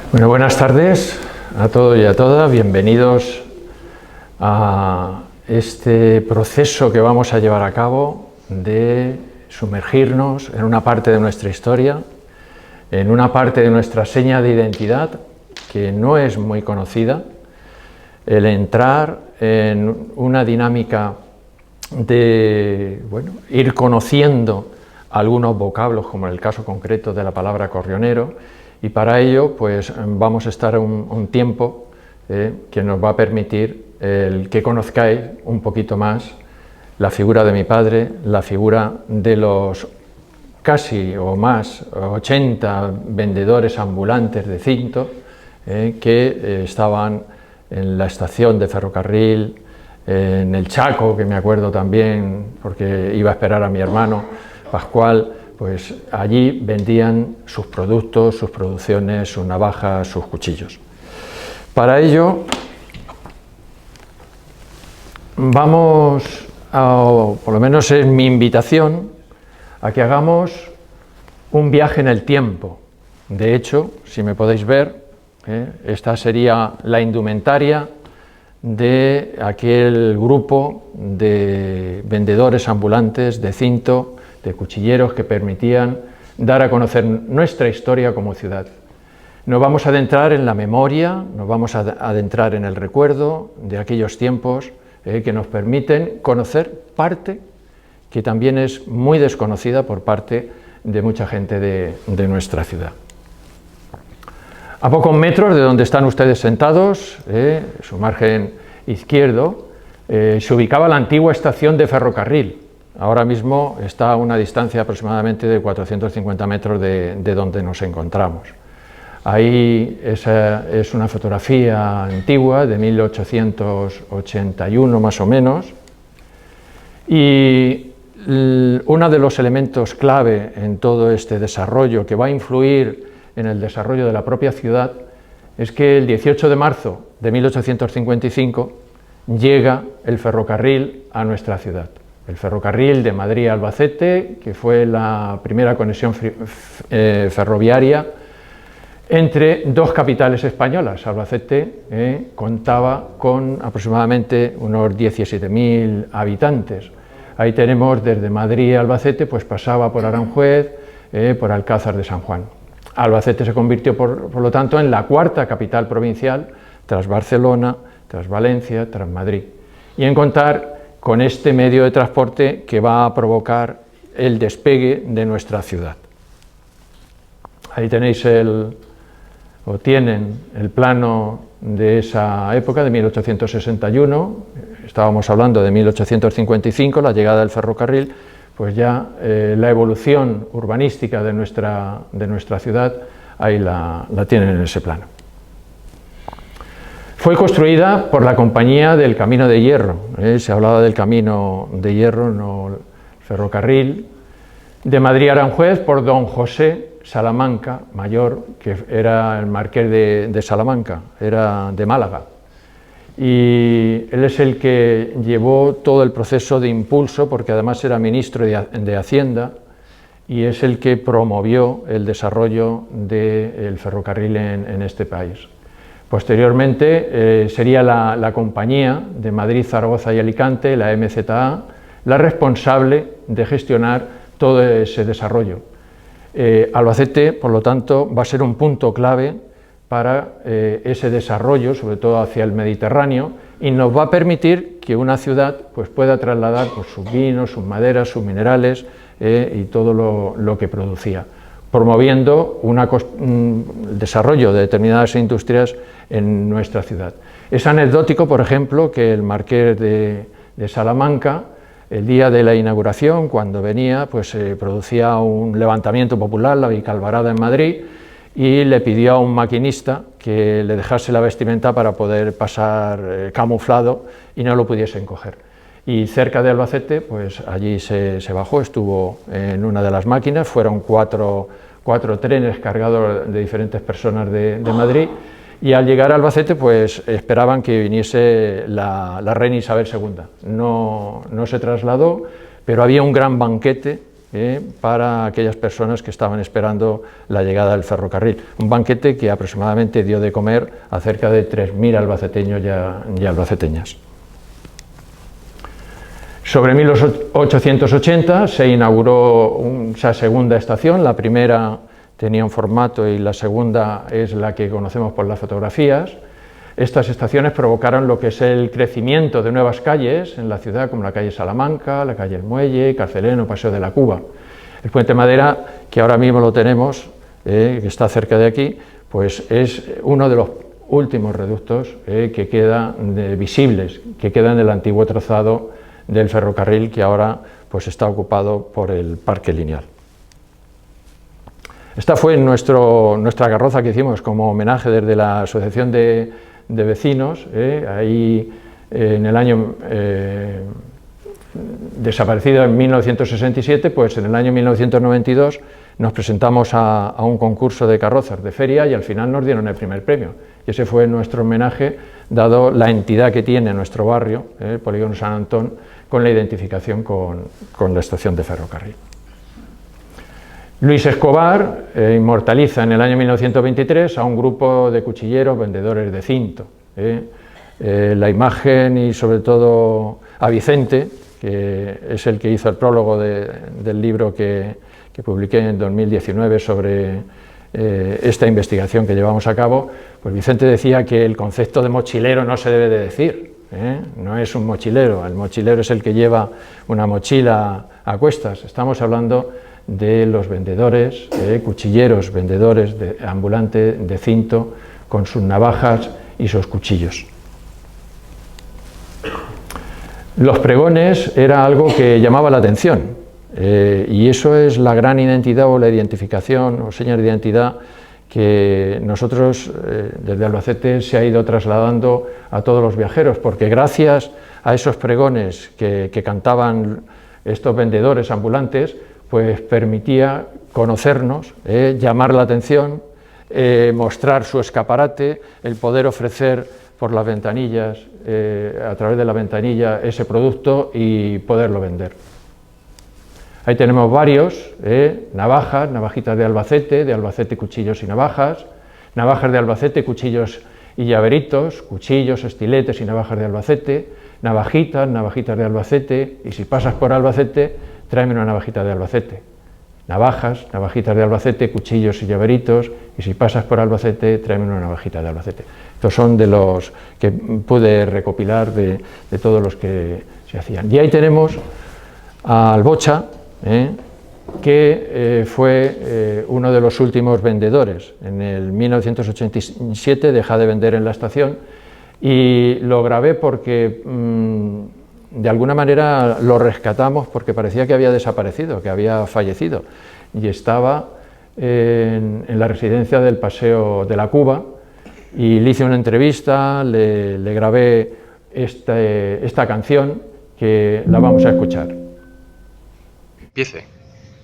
Bueno, buenas tardes a todos y a todas. Bienvenidos a este proceso que vamos a llevar a cabo de sumergirnos en una parte de nuestra historia, en una parte de nuestra seña de identidad que no es muy conocida, el entrar en una dinámica de ir conociendo algunos vocablos, como en el caso concreto de la palabra corrionero, y para ello pues vamos a estar un tiempo que nos va a permitir el que conozcáis un poquito más la figura de mi padre, la figura de los casi o más 80 vendedores ambulantes de cinto que estaban en la estación de ferrocarril, en el Chaco, que me acuerdo también porque iba a esperar a mi hermano Pascual. Pues allí vendían sus productos, sus producciones, sus navajas, sus cuchillos. Para ello vamos por lo menos es mi invitación, a que hagamos un viaje en el tiempo. De hecho, si me podéis ver, esta sería la indumentaria de aquel grupo de vendedores ambulantes de cinto, de cuchilleros que permitían dar a conocer nuestra historia como ciudad. Nos vamos a adentrar en la memoria, nos vamos a adentrar en el recuerdo de aquellos tiempos que nos permiten conocer parte que también es muy desconocida por parte de mucha gente de nuestra ciudad. A pocos metros de donde están ustedes sentados, su margen izquierdo, se ubicaba la antigua estación de ferrocarril. Ahora mismo está a una distancia aproximadamente de 450 metros de donde nos encontramos. Ahí esa es una fotografía antigua de 1881 más o menos, y uno de los elementos clave en todo este desarrollo que va a influir en el desarrollo de la propia ciudad es que el 18 de marzo de 1855 llega el ferrocarril a nuestra ciudad. El ferrocarril de Madrid a Albacete, que fue la primera conexión ferroviaria entre dos capitales españolas. Albacete contaba con aproximadamente unos 17.000 habitantes. Ahí tenemos desde Madrid a Albacete, pues pasaba por Aranjuez, por Alcázar de San Juan. Albacete se convirtió, por lo tanto, en la cuarta capital provincial, tras Barcelona, tras Valencia, tras Madrid. Y en contar con este medio de transporte que va a provocar el despegue de nuestra ciudad. Ahí tenéis tienen el plano de esa época, de 1861, estábamos hablando de 1855, la llegada del ferrocarril, pues ya la evolución urbanística de nuestra ciudad, ahí la tienen en ese plano. Fue construida por la Compañía del Camino de Hierro, se hablaba del Camino de Hierro, no el ferrocarril, de Madrid a Aranjuez por don José Salamanca Mayor, que era el marqués de Salamanca, era de Málaga. Y él es el que llevó todo el proceso de impulso, porque además era ministro de Hacienda, y es el que promovió el desarrollo del ferrocarril en este país. Posteriormente sería la compañía de Madrid, Zaragoza y Alicante, la MZA, la responsable de gestionar todo ese desarrollo. Albacete, por lo tanto, va a ser un punto clave para ese desarrollo, sobre todo hacia el Mediterráneo, y nos va a permitir que una ciudad pues, pueda trasladar pues, sus vinos, sus maderas, sus minerales y todo lo que producía, promoviendo el desarrollo de determinadas industrias en nuestra ciudad. Es anecdótico, por ejemplo, que el marqués de Salamanca, el día de la inauguración, cuando venía, pues producía un levantamiento popular, la Vicalvarada en Madrid, y le pidió a un maquinista que le dejase la vestimenta para poder pasar camuflado y no lo pudiesen coger. Y cerca de Albacete, pues allí se bajó, estuvo en una de las máquinas, fueron cuatro trenes cargados de diferentes personas de Madrid, y al llegar a Albacete pues esperaban que viniese la reina Isabel II. No se trasladó, pero había un gran banquete para aquellas personas que estaban esperando la llegada del ferrocarril. Un banquete que aproximadamente dio de comer a cerca de 3.000 albaceteños y albaceteñas. Sobre 1880 se inauguró esa segunda estación. La primera tenía un formato y la segunda es la que conocemos por las fotografías. Estas estaciones provocaron lo que es el crecimiento de nuevas calles en la ciudad, como la calle Salamanca, la calle El Muelle, Carceleno, Paseo de la Cuba. El Puente Madera, que ahora mismo lo tenemos, que está cerca de aquí, pues es uno de los últimos reductos que quedan visibles, que quedan del antiguo trazado del ferrocarril, que ahora pues está ocupado por el Parque Lineal. Esta fue nuestra carroza que hicimos como homenaje desde la Asociación de Vecinos, ahí en el año desaparecido en 1967, pues en el año 1992 nos presentamos a un concurso de carrozas de feria y al final nos dieron el primer premio. Y ese fue nuestro homenaje, dado la entidad que tiene nuestro barrio, el Polígono San Antón, con la identificación con la estación de ferrocarril. Luis Escobar inmortaliza en el año 1923 a un grupo de cuchilleros vendedores de cinto. La imagen y sobre todo a Vicente, que es el que hizo el prólogo del libro que publiqué en 2019 sobre esta investigación que llevamos a cabo, pues Vicente decía que el concepto de mochilero no se debe de decir, no es un mochilero, el mochilero es el que lleva una mochila a cuestas. Estamos hablando de los vendedores, cuchilleros, vendedores ambulantes de cinto, con sus navajas y sus cuchillos. Los pregones era algo que llamaba la atención, y eso es la gran identidad o la identificación o señas de identidad que nosotros desde Albacete se ha ido trasladando a todos los viajeros, porque gracias a esos pregones que cantaban estos vendedores ambulantes, pues permitía conocernos, llamar la atención, mostrar su escaparate, el poder ofrecer por las ventanillas, a través de la ventanilla, ese producto y poderlo vender. Ahí tenemos varios, navajas, navajitas de Albacete cuchillos y navajas, navajas de Albacete, cuchillos y llaveritos, cuchillos, estiletes y navajas de Albacete, navajitas, navajitas de Albacete, y si pasas por Albacete, tráeme una navajita de Albacete. Navajas, navajitas de Albacete, cuchillos y llaveritos, y si pasas por Albacete, tráeme una navajita de Albacete. Estos son de los que pude recopilar de todos los que se hacían. Y ahí tenemos a Albocha, que fue uno de los últimos vendedores. En el 1987 deja de vender en la estación y lo grabé porque de alguna manera lo rescatamos porque parecía que había desaparecido, que había fallecido, y estaba en la residencia del Paseo de la Cuba, y le hice una entrevista, le grabé esta canción que la vamos a escuchar. Empiece.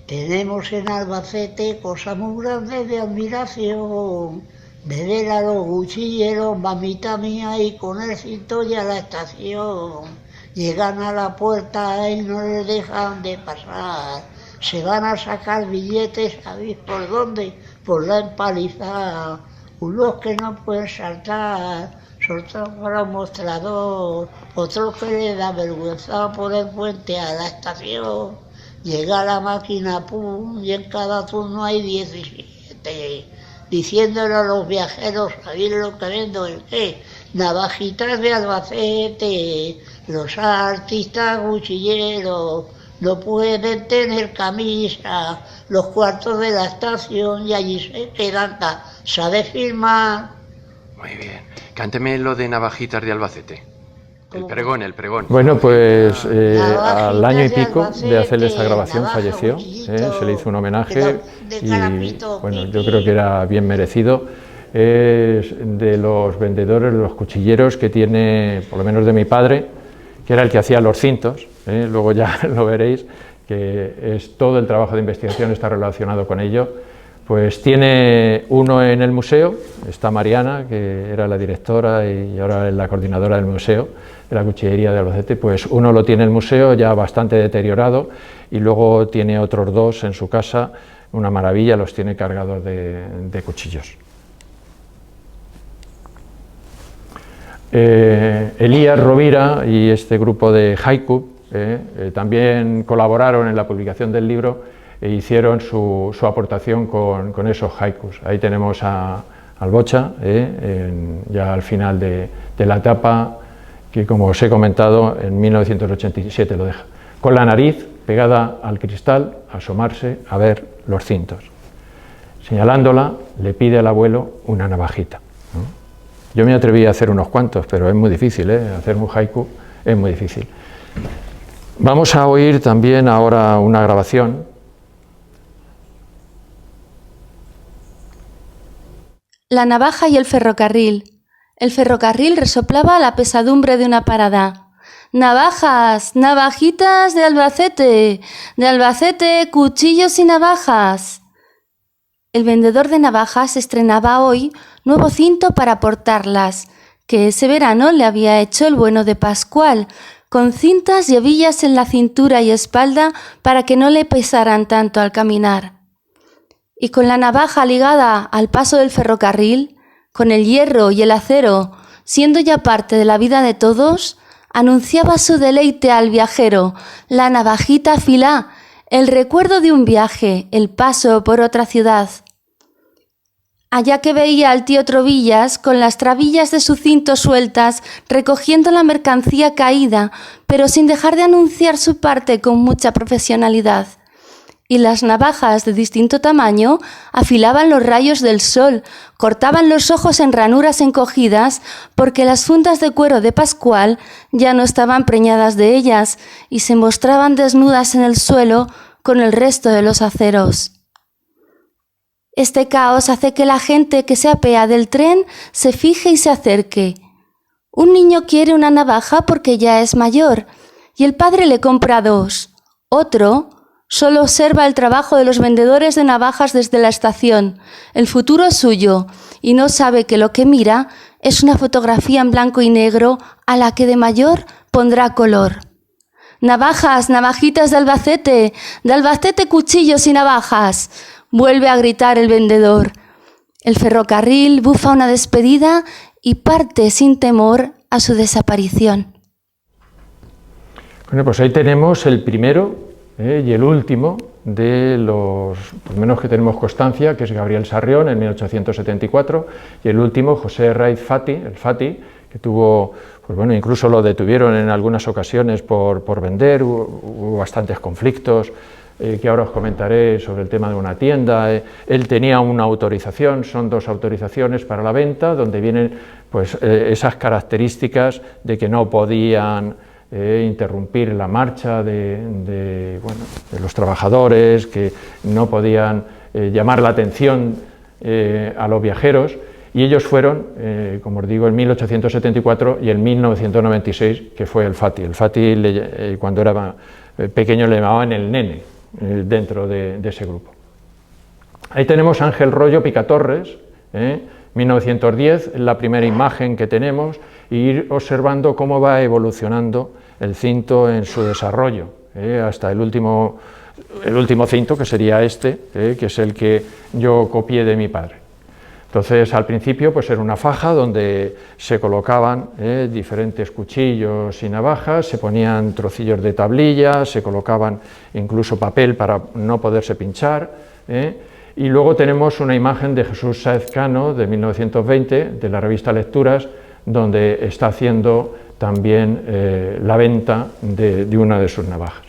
Tenemos en Albacete cosas muy grandes de admiración, de ver a los cuchilleros, mamita mía, y con el cinto y a la estación. Llegan a la puerta y no les dejan de pasar, se van a sacar billetes, ¿sabéis por dónde? Por la empalizada. Unos que no pueden saltar, soltan para el mostrador, otros que les da vergüenza por el puente a la estación. Llega la máquina, pum, y en cada turno hay 17, diciéndole a los viajeros, ¿sabéis lo que vendo? Navajitas de Albacete, los artistas cuchilleros no pueden tener camisa, los cuartos de la estación y allí se quedan. ¿Sabe filmar? Muy bien. Cánteme lo de Navajitas de Albacete. El pregón. Bueno, pues al año y pico de hacerle esta grabación falleció, se le hizo un homenaje y bueno, yo creo que era bien merecido. Es de los vendedores, de los cuchilleros que tiene, por lo menos de mi padre, que era el que hacía los cintos, luego ya lo veréis, que es todo el trabajo de investigación está relacionado con ello, Pues tiene uno en el museo, está Mariana, que era la directora y ahora es la coordinadora del museo de la Cuchillería de Albacete, pues uno lo tiene en el museo ya bastante deteriorado y luego tiene otros dos en su casa, una maravilla, los tiene cargados de cuchillos. Elías Rovira y este grupo de haiku también colaboraron en la publicación del libro e hicieron su aportación con esos haikus. Ahí tenemos al Bocha, ya al final de la etapa, que como os he comentado, en 1987 lo deja. Con la nariz pegada al cristal, a asomarse a ver los cintos. Señalándola, le pide al abuelo una navajita, ¿no? Yo me atreví a hacer unos cuantos, pero es muy difícil, hacer un haiku es muy difícil. Vamos a oír también ahora una grabación. La navaja y el ferrocarril. El ferrocarril resoplaba la pesadumbre de una parada. ¡Navajas! ¡Navajitas de Albacete! ¡De Albacete, cuchillos y navajas! El vendedor de navajas estrenaba hoy nuevo cinto para portarlas, que ese verano le había hecho el bueno de Pascual, con cintas y hebillas en la cintura y espalda para que no le pesaran tanto al caminar. Y con la navaja ligada al paso del ferrocarril, con el hierro y el acero, siendo ya parte de la vida de todos, anunciaba su deleite al viajero, la navajita afilá, el recuerdo de un viaje, el paso por otra ciudad. Allá que veía al tío Trobillas con las trabillas de su cinto sueltas, recogiendo la mercancía caída, pero sin dejar de anunciar su parte con mucha profesionalidad. Y las navajas de distinto tamaño afilaban los rayos del sol, cortaban los ojos en ranuras encogidas, porque las fundas de cuero de Pascual ya no estaban preñadas de ellas y se mostraban desnudas en el suelo con el resto de los aceros. Este caos hace que la gente que se apea del tren se fije y se acerque. Un niño quiere una navaja porque ya es mayor y el padre le compra dos. Otro solo observa el trabajo de los vendedores de navajas desde la estación. El futuro es suyo y no sabe que lo que mira es una fotografía en blanco y negro a la que de mayor pondrá color. ¡Navajas, navajitas de Albacete, cuchillos y navajas! Vuelve a gritar el vendedor. El ferrocarril bufa una despedida y parte sin temor a su desaparición. Bueno, pues ahí tenemos el primero y el último de los, por lo menos que tenemos constancia, que es Gabriel Sarrión en 1874, y el último, José Raiz Fati, el Fati, que tuvo, pues bueno, incluso lo detuvieron en algunas ocasiones por vender, hubo bastantes conflictos, que ahora os comentaré sobre el tema de una tienda. Él tenía una autorización, son dos autorizaciones para la venta, donde vienen pues, esas características de que no podían interrumpir la marcha de los trabajadores, que no podían llamar la atención a los viajeros, y ellos fueron, como os digo, en 1874 y en 1996, que fue el Fati. El Fati, cuando era pequeño, le llamaban el nene, dentro de ese grupo. Ahí tenemos a Ángel Rollo Picatorres, 1910, es la primera imagen que tenemos, y ir observando cómo va evolucionando el cinto en su desarrollo, hasta el último cinto, que sería este, que es el que yo copié de mi padre. Entonces, al principio, pues era una faja donde se colocaban diferentes cuchillos y navajas, se ponían trocillos de tablilla, se colocaban incluso papel para no poderse pinchar, y luego tenemos una imagen de Jesús Sáez Cano, de 1920, de la revista Lecturas, donde está haciendo también la venta de una de sus navajas.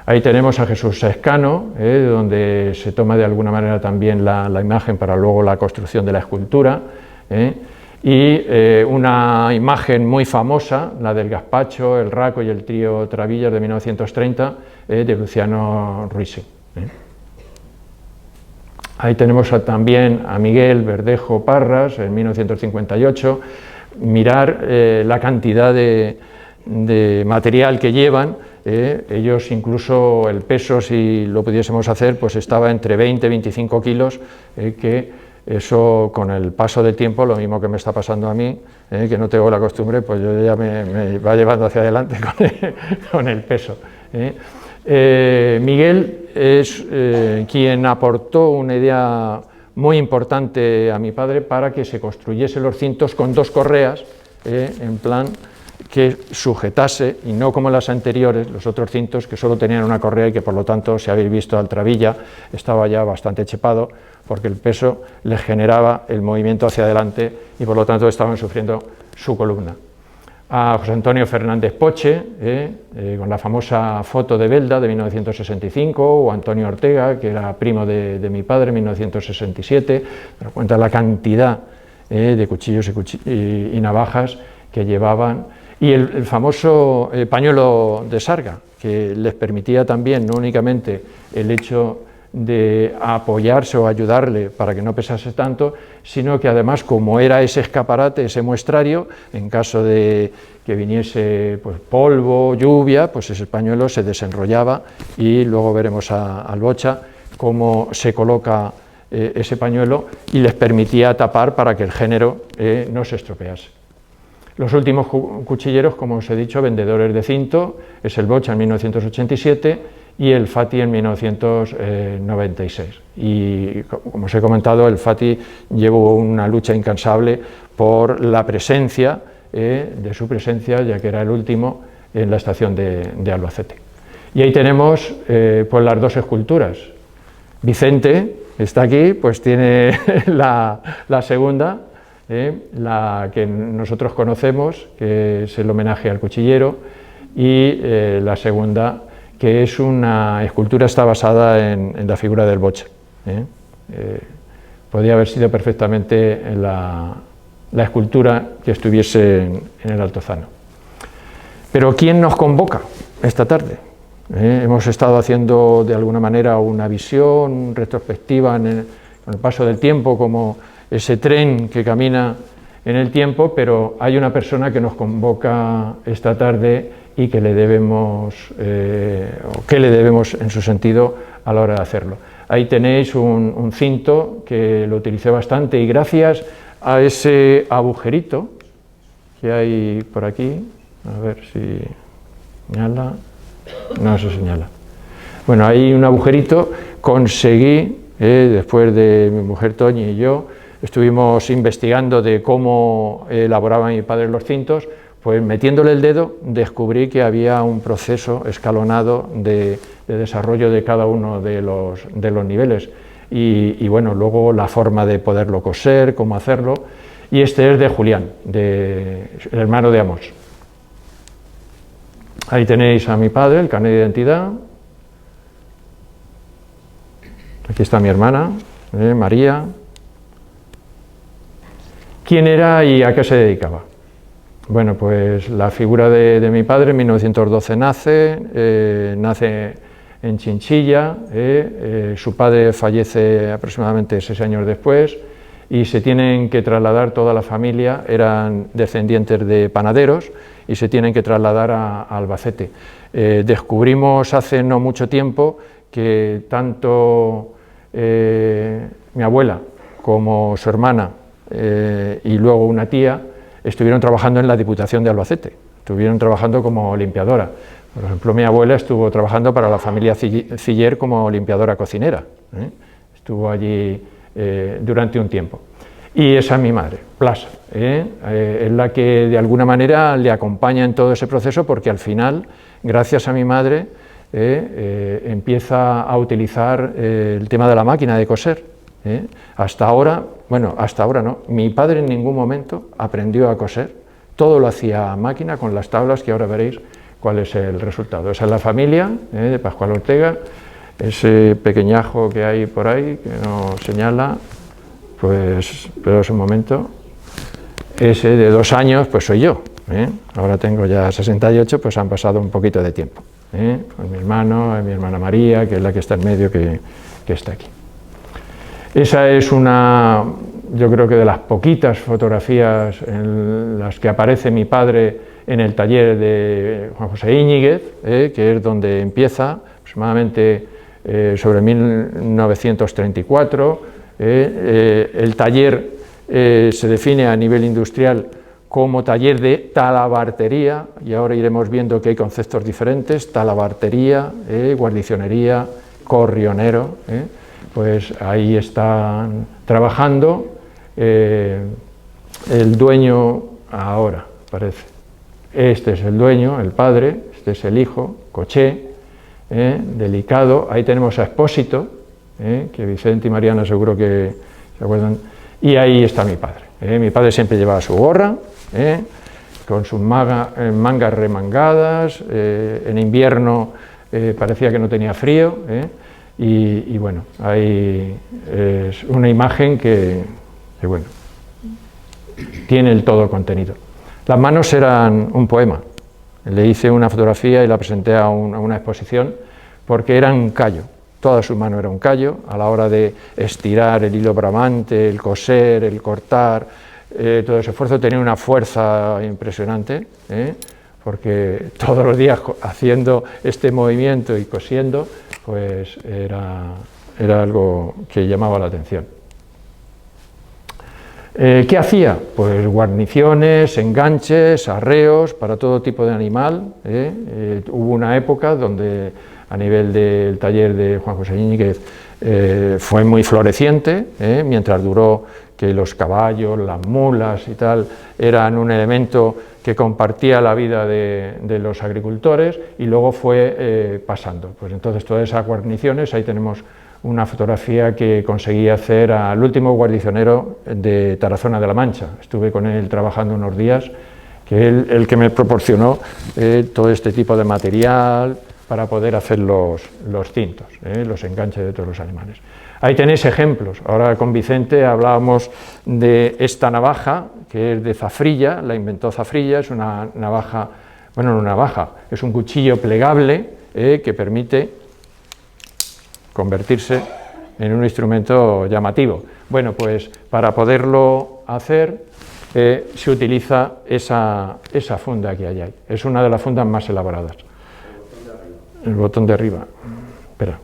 Ahí tenemos a Jesús Sáez Cano, donde se toma de alguna manera también la imagen para luego la construcción de la escultura, y una imagen muy famosa, la del gazpacho, el raco y el trío Travillas de 1930, de Luciano Ruisi. Ahí tenemos también a Miguel Verdejo Parras, en 1958, mirar la cantidad de material que llevan, ellos incluso el peso, si lo pudiésemos hacer, pues estaba entre 20 y 25 kilos, que eso con el paso del tiempo, lo mismo que me está pasando a mí, que no tengo la costumbre, pues yo ya me va llevando hacia adelante con el peso. Miguel es quien aportó una idea muy importante a mi padre para que se construyese los cintos con dos correas, en plan que sujetase, y no como las anteriores, los otros cintos que solo tenían una correa y que por lo tanto, si habéis visto al trabilla, estaba ya bastante chepado porque el peso les generaba el movimiento hacia adelante y por lo tanto estaban sufriendo su columna. A José Antonio Fernández Poche, con la famosa foto de Belda de 1965, o Antonio Ortega, que era primo de mi padre en 1967, pero cuenta la cantidad de cuchillos y navajas que llevaban, y el famoso pañuelo de sarga, que les permitía también no únicamente el hecho de apoyarse o ayudarle para que no pesase tanto, sino que además, como era ese escaparate, ese muestrario, en caso de que viniese pues, polvo, lluvia, pues ese pañuelo se desenrollaba, y luego veremos al Bocha cómo se coloca ese pañuelo, y les permitía tapar para que el género no se estropease. Los últimos cuchilleros, como os he dicho, vendedores de cinto, es el Bocha en 1987 y el Fati en 1996. Y como os he comentado, el Fati llevó una lucha incansable por la presencia, de su presencia, ya que era el último en la estación de Albacete. Y ahí tenemos pues las dos esculturas. Vicente está aquí, pues tiene la segunda, la que nosotros conocemos, que es el homenaje al cuchillero, y la segunda, que es una escultura, está basada en la figura del Bocha. Podría haber sido perfectamente la escultura que estuviese en el Altozano. Pero ¿quién nos convoca esta tarde? Hemos estado haciendo de alguna manera una visión retrospectiva con el paso del tiempo, como ese tren que camina en el tiempo, pero hay una persona que nos convoca esta tarde y que le debemos, o que le debemos en su sentido a la hora de hacerlo. Ahí tenéis un cinto que lo utilicé bastante, y gracias a ese agujerito que hay por aquí, a ver si señala, no se señala. Bueno, hay un agujerito, conseguí, después de mi mujer Toñi y yo, estuvimos investigando de cómo elaboraba mi padre los cintos, pues metiéndole el dedo descubrí que había un proceso escalonado de desarrollo de cada uno de los niveles, y bueno, luego la forma de poderlo coser, cómo hacerlo, y este es de Julián, el hermano de Amos. Ahí tenéis a mi padre, el carnet de identidad. Aquí está mi hermana, María. ¿Quién era y a qué se dedicaba? Bueno, pues la figura de mi padre en 1912 nace en Chinchilla, su padre fallece aproximadamente 6 años después, y se tienen que trasladar, toda la familia eran descendientes de panaderos, y se tienen que trasladar a Albacete. Descubrimos hace no mucho tiempo que tanto mi abuela como su hermana y luego una tía estuvieron trabajando en la Diputación de Albacete, estuvieron trabajando como limpiadora. Por ejemplo, mi abuela estuvo trabajando para la familia Ciller como limpiadora cocinera, estuvo allí durante un tiempo. Y esa es mi madre, Plasa, es la que de alguna manera le acompaña en todo ese proceso, porque al final, gracias a mi madre, empieza a utilizar el tema de la máquina de coser. Hasta ahora, bueno, hasta ahora no, mi padre en ningún momento aprendió a coser, todo lo hacía a máquina con las tablas, que ahora veréis cuál es el resultado. Esa es la familia de Pascual Ortega, ese pequeñajo que hay por ahí, que nos señala, pues, pero es un momento, ese de 2 años, pues soy yo, ahora tengo ya 68, pues han pasado un poquito de tiempo, con mi hermano, mi hermana María, que es la que está en medio, que está aquí. Esa es yo creo que de las poquitas fotografías en las que aparece mi padre en el taller de Juan José Íñiguez, que es donde empieza, aproximadamente sobre 1934. El taller se define a nivel industrial como taller de talabartería, y ahora iremos viendo que hay conceptos diferentes: talabartería, guarnicionería, corrionero. Pues ahí están trabajando. El dueño ahora, parece, este es el dueño, el padre, este es el hijo, Coché, Delicado. Ahí tenemos a Expósito, que Vicente y Mariana seguro que se acuerdan, y ahí está mi padre. Mi padre siempre llevaba su gorra, con sus mangas remangadas, en invierno parecía que no tenía frío, y bueno, ahí es una imagen que bueno, tiene el todo contenido. Las manos eran un poema. Le hice una fotografía y la presenté a una exposición, porque eran un callo. Toda su mano era un callo a la hora de estirar el hilo bramante, el coser, el cortar. Todo ese esfuerzo tenía una fuerza impresionante, porque todos los días haciendo este movimiento y cosiendo, pues era algo que llamaba la atención. ¿Qué hacía? Pues guarniciones, enganches, arreos para todo tipo de animal. Hubo una época donde a nivel del taller de Juan José Íñiguez fue muy floreciente, mientras duró, que los caballos, las mulas y tal eran un elemento que compartía la vida de los agricultores, y luego fue pasando. Pues entonces todas esas guarniciones, ahí tenemos una fotografía que conseguí hacer al último guarnicionero de Tarazona de la Mancha. Estuve con él trabajando unos días, que él el que me proporcionó todo este tipo de material para poder hacer los cintos, los enganches de todos los animales. Ahí tenéis ejemplos. Ahora con Vicente hablábamos de esta navaja, que es de Zafrilla, la inventó Zafrilla. Es una navaja, bueno, no una navaja, es un cuchillo plegable que permite convertirse en un instrumento llamativo. Bueno, pues para poderlo hacer se utiliza esa funda que hay ahí. Es una de las fundas más elaboradas. El botón de arriba. Espera.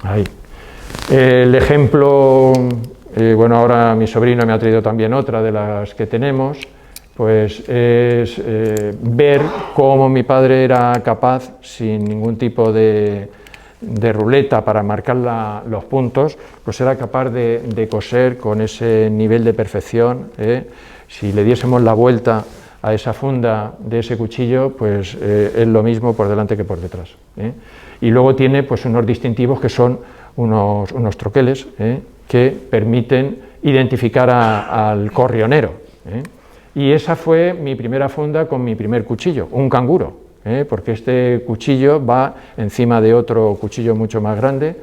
Ahí. El ejemplo, bueno, ahora mi sobrino me ha traído también otra de las que tenemos, pues es ver cómo mi padre era capaz, sin ningún tipo de ruleta para marcar los puntos, pues era capaz de coser con ese nivel de perfección. Si le diésemos la vuelta a esa funda de ese cuchillo, pues es lo mismo por delante que por detrás. Y luego tiene pues unos distintivos que son unos troqueles que permiten identificar al corrionero. Y esa fue mi primera funda con mi primer cuchillo, un canguro. Porque este cuchillo va encima de otro cuchillo mucho más grande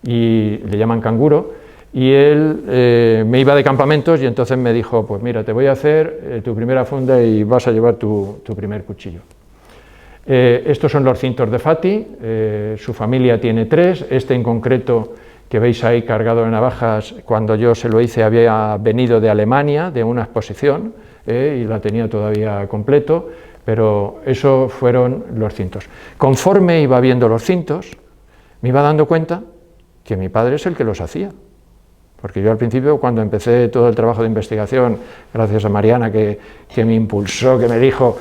y le llaman canguro, y él me iba de campamentos y entonces me dijo: pues mira, te voy a hacer tu primera funda y vas a llevar tu primer cuchillo. Estos son los cintos de Fati. Su familia tiene 3, este en concreto que veis ahí cargado de navajas, cuando yo se lo hice había venido de Alemania, de una exposición, y la tenía todavía completo. Pero eso fueron los cintos. Conforme iba viendo los cintos, me iba dando cuenta que mi padre es el que los hacía. Porque yo al principio, cuando empecé todo el trabajo de investigación, gracias a Mariana que me impulsó, que me dijo: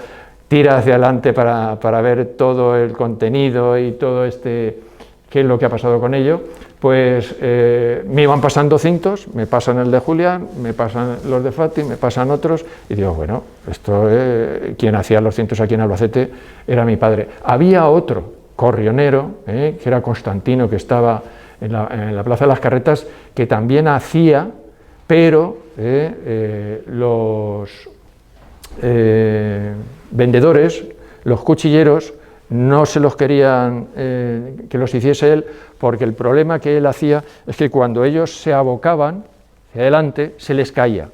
tira hacia adelante para ver todo el contenido y todo qué es lo que ha pasado con ello, pues me iban pasando cintos, me pasan el de Julián, me pasan los de Fati, me pasan otros, y digo, bueno, esto quien hacía los cintos aquí en Albacete era mi padre. Había otro corrionero, que era Constantino, que estaba en la Plaza de las Carretas, que también hacía, pero los vendedores, los cuchilleros, no se los querían que los hiciese él, porque el problema que él hacía es que cuando ellos se abocaban hacia adelante se les caía.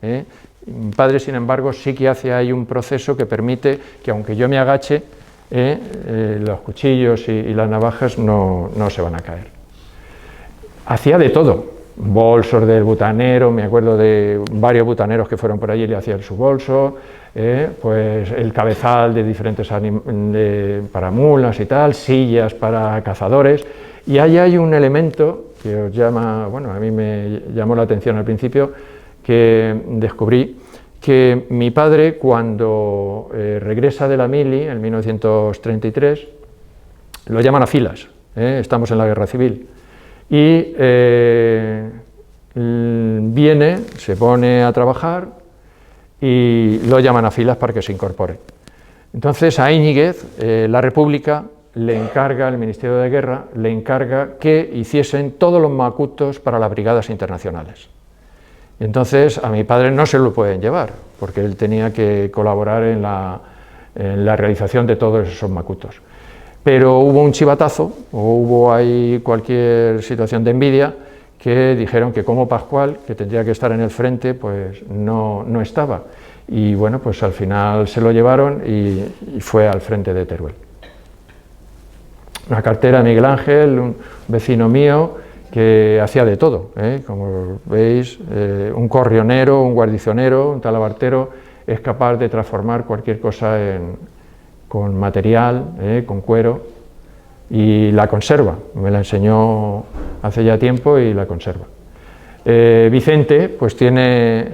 Mi padre, sin embargo, sí que hace ahí un proceso que permite que, aunque yo me agache, los cuchillos y las navajas no se van a caer. Hacía de todo, bolsos del butanero, me acuerdo de varios butaneros que fueron por allí y le hacían su bolso, pues el cabezal de diferentes para mulas y tal, sillas para cazadores, y ahí hay un elemento que os llama, bueno, a mí me llamó la atención al principio, que descubrí que mi padre, cuando regresa de la mili en 1933, lo llaman a filas, estamos en la guerra civil, y viene, se pone a trabajar y lo llaman a filas para que se incorpore. Entonces a Íñiguez, la República le encarga, el Ministerio de Guerra le encarga que hiciesen todos los macutos para las brigadas internacionales. Y entonces a mi padre no se lo pueden llevar, porque él tenía que colaborar en la realización de todos esos macutos. Pero hubo un chivatazo, o hubo ahí cualquier situación de envidia, que dijeron que como Pascual, que tendría que estar en el frente, pues no estaba. Y bueno, pues al final se lo llevaron y fue al frente de Teruel. Una cartera de Miguel Ángel, un vecino mío, que hacía de todo, como veis, un corrionero, un guarnicionero, un talabartero, es capaz de transformar cualquier cosa con material, con cuero, y la conserva, me la enseñó hace ya tiempo y la conserva. Vicente pues tiene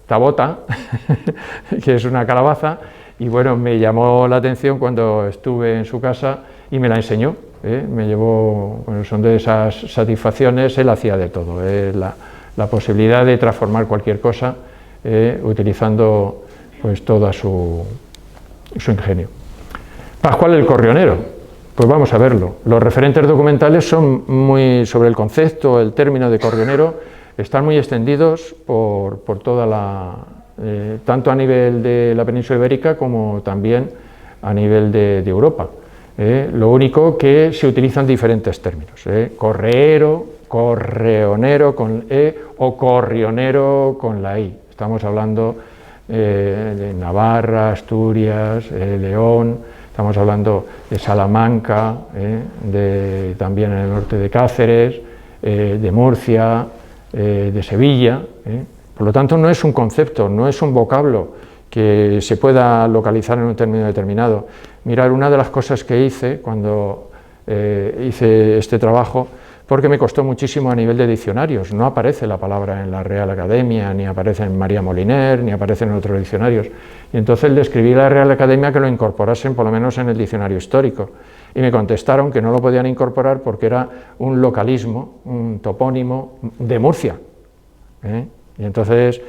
tabota, que es una calabaza, y bueno, me llamó la atención cuando estuve en su casa y me la enseñó, me llevó, bueno, son de esas satisfacciones, él hacía de todo, la posibilidad de transformar cualquier cosa utilizando pues toda su ingenio. Pascual el Corrionero, pues vamos a verlo. Los referentes documentales son muy sobre el concepto, el término de corrionero, están muy extendidos por toda tanto a nivel de la península ibérica como también a nivel de Europa. Lo único que se utilizan diferentes términos, correero, correonero con E o corrionero con la I. Estamos hablando de Navarra, Asturias, León, estamos hablando de Salamanca, también en el norte de Cáceres, de Murcia, de Sevilla. Por lo tanto, no es un concepto, no es un vocablo que se pueda localizar en un término determinado. Mirad, una de las cosas que hice cuando hice este trabajo, porque me costó muchísimo a nivel de diccionarios, no aparece la palabra en la Real Academia, ni aparece en María Moliner, ni aparece en otros diccionarios, y entonces le escribí a la Real Academia que lo incorporasen por lo menos en el diccionario histórico, y me contestaron que no lo podían incorporar porque era un localismo, un topónimo de Murcia, y entonces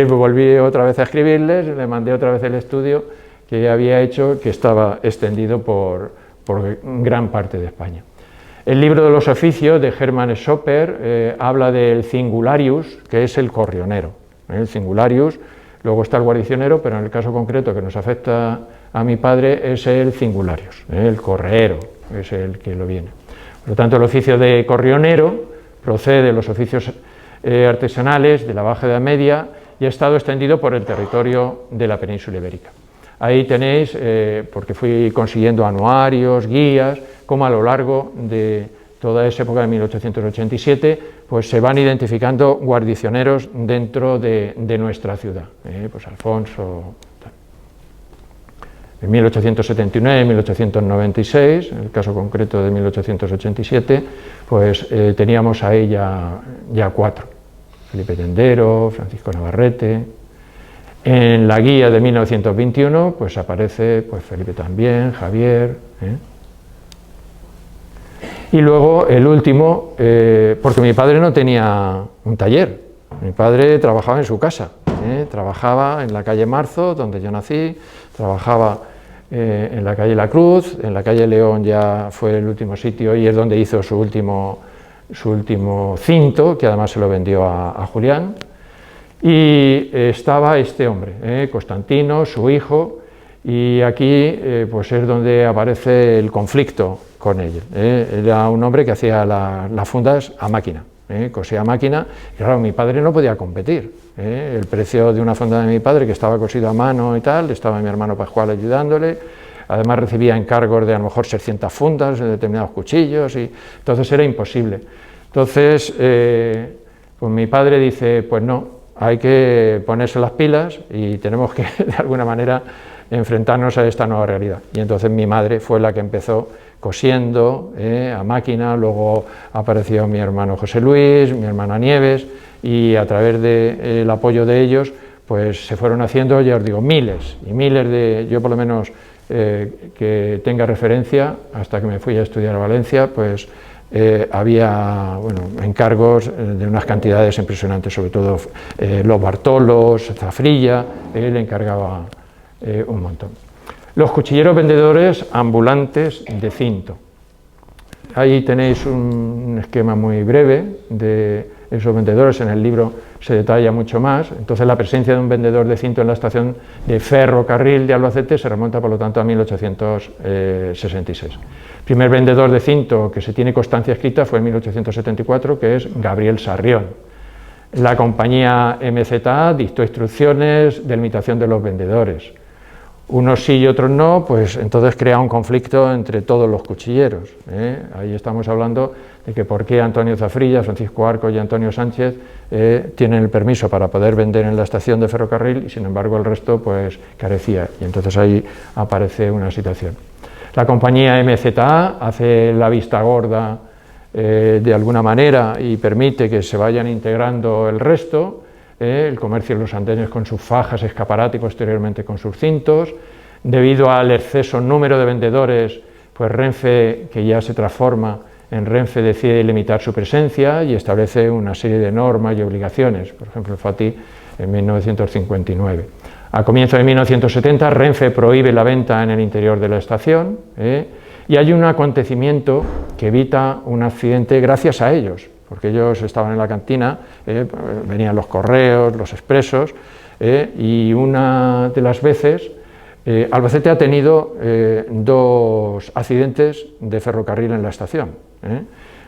volví otra vez a escribirles, le mandé otra vez el estudio que había hecho, que estaba extendido por gran parte de España. El libro de los oficios de Hermann Schopper habla del cingularius, que es el corrionero. El cingularius, luego está el guarnicionero, pero en el caso concreto que nos afecta a mi padre es el cingularius, el correero, es el que lo viene. Por lo tanto, el oficio de corrionero procede de los oficios artesanales de la Baja Edad Media y ha estado extendido por el territorio de la península ibérica. Ahí tenéis, porque fui consiguiendo anuarios, guías, como a lo largo de toda esa época de 1887, pues se van identificando guarnicioneros dentro de nuestra ciudad, pues Alfonso. En 1879, 1896, en el caso concreto de 1887, pues teníamos ahí ya 4, Felipe Tendero, Francisco Navarrete. En la guía de 1921 pues aparece pues Felipe también, Javier, y luego el último, porque mi padre no tenía un taller, mi padre trabajaba en su casa, trabajaba en la calle Marzo, donde yo nací, trabajaba en la calle La Cruz, en la calle León ya fue el último sitio y es donde hizo su último cinto, que además se lo vendió a Julián. Y estaba este hombre, Constantino, su hijo, y aquí pues es donde aparece el conflicto con él. Era un hombre que hacía las fundas a máquina, cosía a máquina, y claro, mi padre no podía competir. El precio de una funda de mi padre, que estaba cosido a mano y tal, estaba mi hermano Pascual ayudándole, además recibía encargos de a lo mejor 600 fundas de determinados cuchillos, y entonces era imposible. Entonces, pues mi padre dice, pues no, hay que ponerse las pilas y tenemos que, de alguna manera, enfrentarnos a esta nueva realidad. Y entonces mi madre fue la que empezó cosiendo a máquina, luego apareció mi hermano José Luis, mi hermana Nieves, y a través del apoyo de ellos, pues se fueron haciendo, ya os digo, miles y miles de, yo por lo menos que tenga referencia, hasta que me fui a estudiar a Valencia, pues había encargos de unas cantidades impresionantes, sobre todo los Bartolos, Zafrilla, él encargaba un montón. Los cuchilleros vendedores ambulantes de cinto. Ahí tenéis un esquema muy breve de esos vendedores, en el libro se detalla mucho más. Entonces la presencia de un vendedor de cinto en la estación de ferrocarril de Albacete se remonta por lo tanto a 1866. El primer vendedor de cinto que se tiene constancia escrita fue en 1874, que es Gabriel Sarrión. La compañía MZA dictó instrucciones de limitación de los vendedores. Unos sí y otros no, pues entonces crea un conflicto entre todos los cuchilleros. Ahí estamos hablando de que por qué Antonio Zafrilla, Francisco Arco y Antonio Sánchez tienen el permiso para poder vender en la estación de ferrocarril y sin embargo el resto pues carecía, y entonces ahí aparece una situación. La compañía MZA hace la vista gorda de alguna manera y permite que se vayan integrando el resto. El comercio en los andenes con sus fajas, escaparate y posteriormente con sus cintos. Debido al exceso número de vendedores, pues Renfe, que ya se transforma en Renfe, decide limitar su presencia y establece una serie de normas y obligaciones, por ejemplo el FATI en 1959. A comienzos de 1970 Renfe prohíbe la venta en el interior de la estación y hay un acontecimiento que evita un accidente gracias a ellos, porque ellos estaban en la cantina, venían los correos, los expresos, y una de las veces Albacete ha tenido 2 accidentes de ferrocarril en la estación.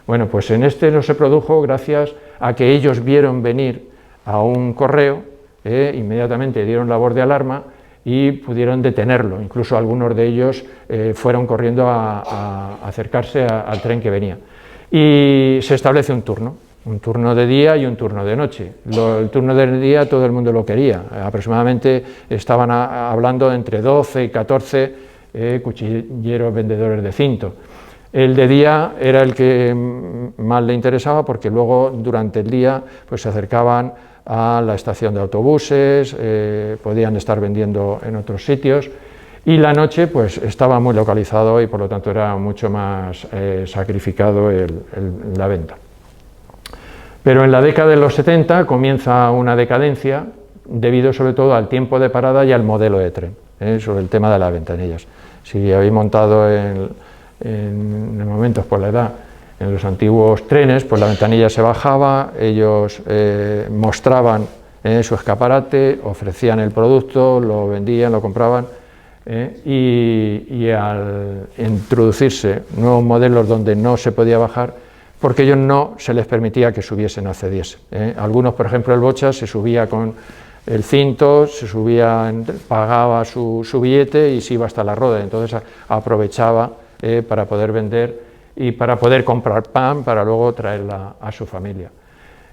Bueno, pues en este no se produjo gracias a que ellos vieron venir a un correo, inmediatamente dieron labor de alarma y pudieron detenerlo, incluso algunos de ellos fueron corriendo a acercarse al tren que venía. Y se establece un turno de día y un turno de noche. El turno del día todo el mundo lo quería, aproximadamente estaban hablando entre 12 y 14 cuchilleros vendedores de cinto. El de día era el que más le interesaba porque luego durante el día pues, se acercaban a la estación de autobuses, podían estar vendiendo en otros sitios. Y la noche pues estaba muy localizado y por lo tanto era mucho más sacrificado la venta. Pero en la década de los 70 comienza una decadencia debido sobre todo al tiempo de parada y al modelo de tren, sobre el tema de las ventanillas. Si habéis montado en momentos por la edad en los antiguos trenes, pues la ventanilla se bajaba, ellos mostraban su escaparate, ofrecían el producto, lo vendían, lo compraban. Y al introducirse nuevos modelos donde no se podía bajar, porque ellos no se les permitía que subiesen o cediesen. Algunos, por ejemplo, el Bocha se subía con el cinto, se subía, pagaba su billete y se iba hasta la Roda, entonces aprovechaba para poder vender y para poder comprar pan para luego traerla a su familia.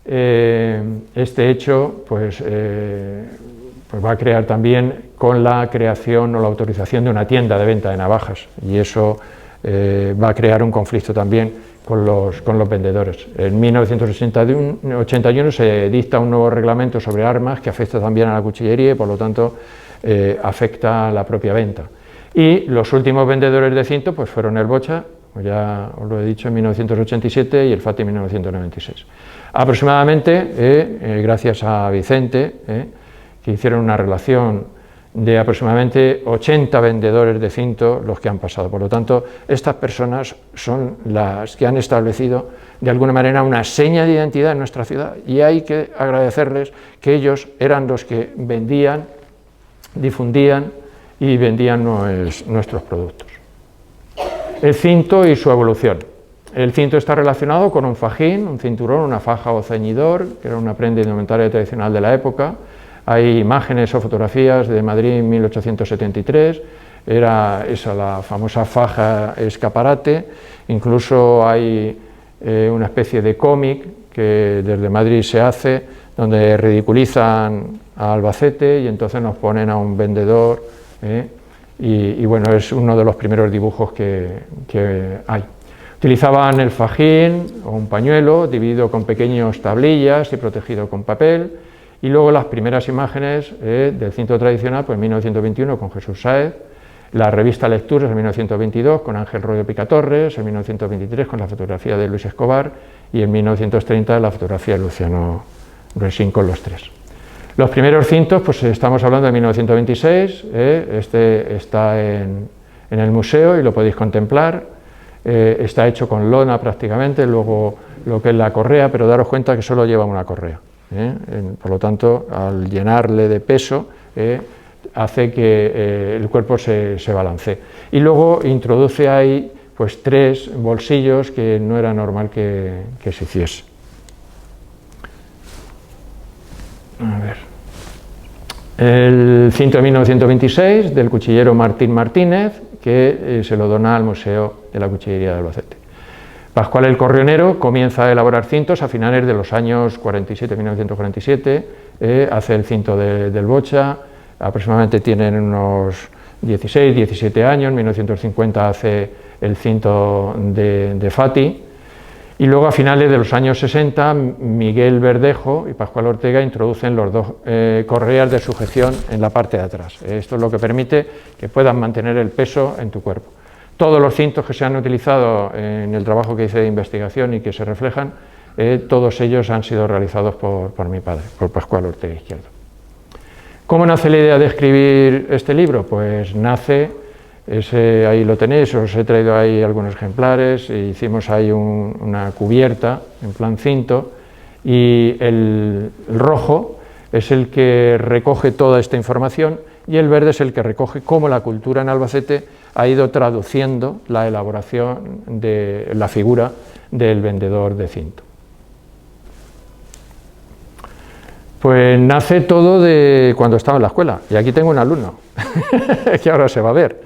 Este hecho pues va a crear también con la creación o la autorización de una tienda de venta de navajas y eso va a crear un conflicto también con los vendedores. En 1981 se dicta un nuevo reglamento sobre armas que afecta también a la cuchillería y por lo tanto afecta a la propia venta. Y los últimos vendedores de cinto pues fueron el Bocha, ya os lo he dicho, en 1987 y el FATI en 1996. Aproximadamente, gracias a Vicente, que hicieron una relación de aproximadamente 80 vendedores de cinto los que han pasado. Por lo tanto, estas personas son las que han establecido de alguna manera una seña de identidad en nuestra ciudad y hay que agradecerles que ellos eran los que vendían, difundían y vendían nuestros productos. El cinto y su evolución. El cinto está relacionado con un fajín, un cinturón, una faja o ceñidor, que era una prenda indumentaria tradicional de la época. Hay imágenes o fotografías de Madrid en 1873, era esa la famosa faja escaparate, incluso hay una especie de cómic que desde Madrid se hace, donde ridiculizan a Albacete y entonces nos ponen a un vendedor, y bueno, es uno de los primeros dibujos que hay. Utilizaban el fajín o un pañuelo dividido con pequeñas tablillas y protegido con papel, y luego las primeras imágenes del cinto tradicional, pues en 1921 con Jesús Sáez, la revista Lecturas en 1922 con Ángel Royo Picatorres, en 1923 con la fotografía de Luis Escobar y en 1930 la fotografía de Luciano Resín con los tres. Los primeros cintos, pues estamos hablando de 1926, este está en el museo y lo podéis contemplar, está hecho con lona prácticamente, luego lo que es la correa, pero daros cuenta que solo lleva una correa, por lo tanto, al llenarle de peso, hace que el cuerpo se balancee. Y luego introduce ahí pues 3 bolsillos que no era normal que se hiciese. A ver. El cinto de 1926 del cuchillero Martín Martínez, que se lo dona al Museo de la Cuchillería de Albacete. Pascual el Corrionero comienza a elaborar cintos a finales de los años 1947, hace el cinto del Bocha, aproximadamente tienen unos 16, 17 años, en 1950 hace el cinto de Fati, y luego a finales de los años 60 Miguel Verdejo y Pascual Ortega introducen los 2 correas de sujeción en la parte de atrás. Esto es lo que permite que puedas mantener el peso en tu cuerpo. Todos los cintos que se han utilizado en el trabajo que hice de investigación y que se reflejan, todos ellos han sido realizados por mi padre, por Pascual Ortega Izquierdo. ¿Cómo nace la idea de escribir este libro? Pues nace, ahí lo tenéis, os he traído ahí algunos ejemplares, hicimos ahí una cubierta en plan cinto, y el rojo es el que recoge toda esta información y el verde es el que recoge cómo la cultura en Albacete ha ido traduciendo la elaboración de la figura del vendedor de cinto. Pues nace todo de cuando estaba en la escuela, y aquí tengo un alumno, que ahora se va a ver.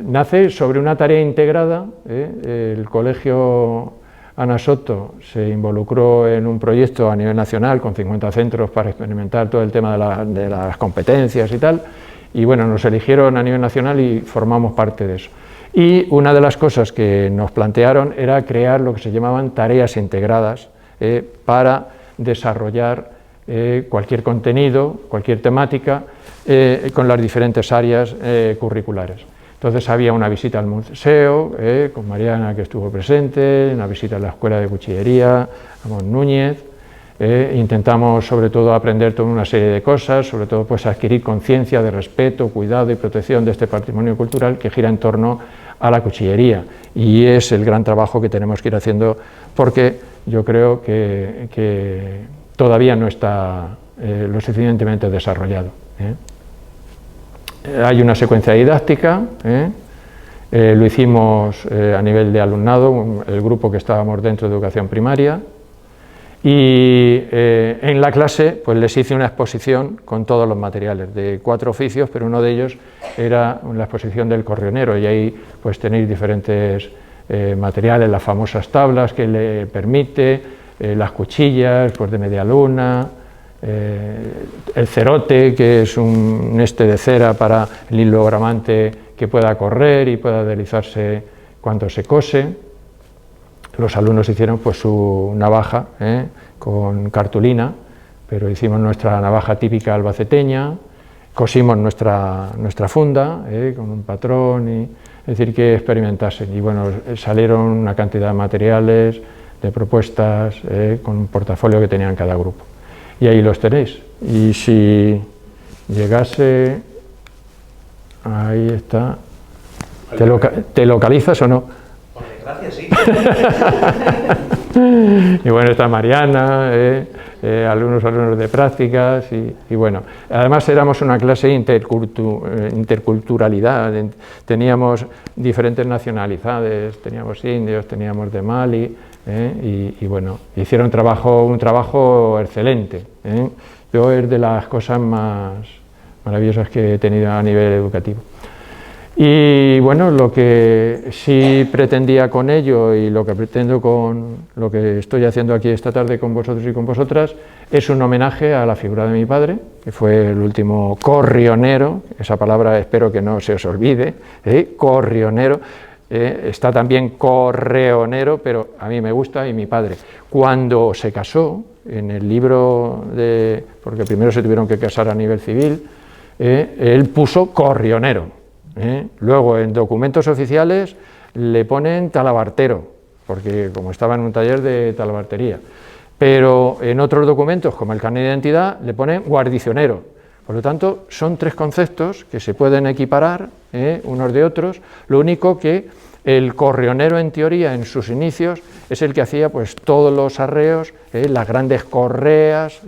Nace sobre una tarea integrada, el colegio Ana Soto se involucró en un proyecto a nivel nacional con 50 centros para experimentar todo el tema de las competencias y tal, y bueno, nos eligieron a nivel nacional y formamos parte de eso. Y una de las cosas que nos plantearon era crear lo que se llamaban tareas integradas para desarrollar cualquier contenido, cualquier temática con las diferentes áreas curriculares. Entonces había una visita al museo con Mariana, que estuvo presente, una visita a la Escuela de Cuchillería, Ramón Núñez. Intentamos sobre todo aprender toda una serie de cosas, sobre todo pues adquirir conciencia de respeto, cuidado y protección de este patrimonio cultural que gira en torno a la cuchillería, y es el gran trabajo que tenemos que ir haciendo, porque yo creo que todavía no está lo suficientemente desarrollado. Hay una secuencia didáctica, lo hicimos a nivel de alumnado, el grupo que estábamos dentro de educación primaria, y en la clase pues les hice una exposición con todos los materiales de 4 oficios, pero uno de ellos era la exposición del corrionero, y ahí pues tenéis diferentes materiales, las famosas tablas que le permite, las cuchillas pues de media luna, el cerote, que es un de cera para el hilo gramante que pueda correr y pueda deslizarse cuando se cose. Los alumnos hicieron pues su navaja con cartulina, pero hicimos nuestra navaja típica albaceteña, cosimos nuestra funda con un patrón, es decir, que experimentasen. Y bueno, salieron una cantidad de materiales, de propuestas, con un portafolio que tenían cada grupo. Y ahí los tenéis. Y si llegase, ahí está, ¿te localizas o no? Gracias, sí. Y bueno, está Mariana, alumnos de prácticas, y bueno, además éramos una clase interculturalidad, teníamos diferentes nacionalidades, teníamos indios, teníamos de Mali, y bueno, hicieron un trabajo excelente. Yo es de las cosas más maravillosas que he tenido a nivel educativo. Y bueno, lo que sí pretendía con ello y lo que pretendo con lo que estoy haciendo aquí esta tarde con vosotros y con vosotras es un homenaje a la figura de mi padre, que fue el último corrionero, esa palabra espero que no se os olvide, corrionero, está también correonero, pero a mí me gusta, y mi padre, cuando se casó, en el libro porque primero se tuvieron que casar a nivel civil, él puso corrionero. Luego en documentos oficiales le ponen talabartero, porque como estaba en un taller de talabartería, pero en otros documentos como el carnet de identidad le ponen guarnicionero. Por lo tanto, son tres conceptos que se pueden equiparar unos de otros, lo único que el corrionero en teoría en sus inicios es el que hacía pues todos los arreos, las grandes correas